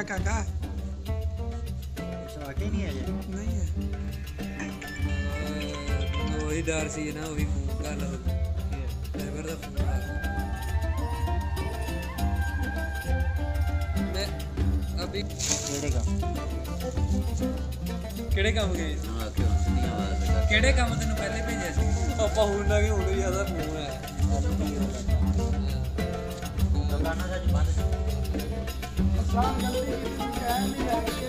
ਗਿਆ ਕਾਕਾ? ਆ ਕੇ ਨਹੀਂ ਅਜੇ ਨਹੀਂ ਹੈ। ਉਹੀ ਡਰ ਸੀ ਨਾ, ਉਹੀ ਫੋਨ ਗੱਲ ਡਰਾਈਵਰ ਦਾ ਫੋਨ ਆ ਗਿਆ। ਮੈਂ ਅਭੀ ਕਿਹੜੇ ਕੰਮ ਗਏ? ਕਿਹੜੇ ਕੰਮ ਤੈਨੂੰ ਪਹਿਲੇ ਭੇਜਿਆ ਸੀ? ਆਪਾਂ ਹੁਣ ਨਾ ਕਿ ਹੁਣ ਵੀ ਜ਼ਿਆਦਾ ਫੋਨ ਆਇਆ। ਦੁਕਾਨਾਂ ਦਾ ਬੰਦ ਸੀ। ਅਸਾਂ ਜਲਦੀ ਕਹਿ ਨਹੀਂ ਲੱਗ ਕੇ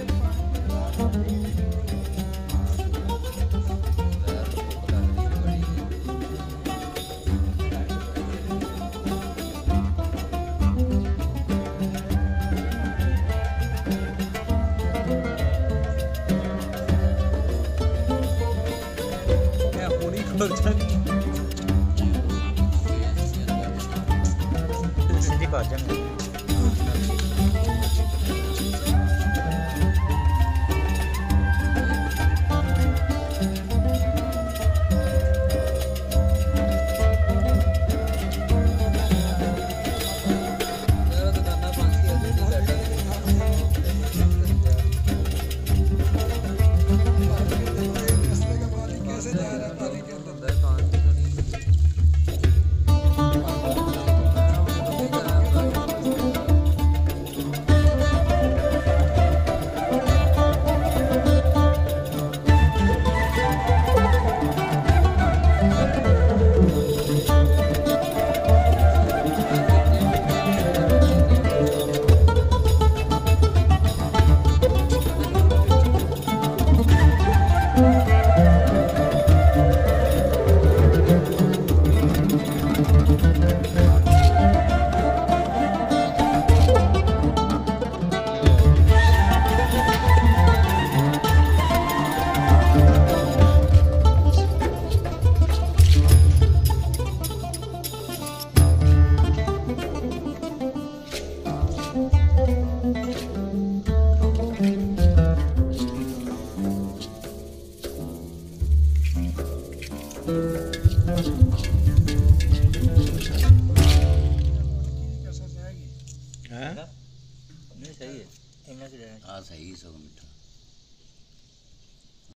ਸਿੱਧੀ ਬਾਤ ਜਾਣੀ नहीं सही है। सही सौ मीटर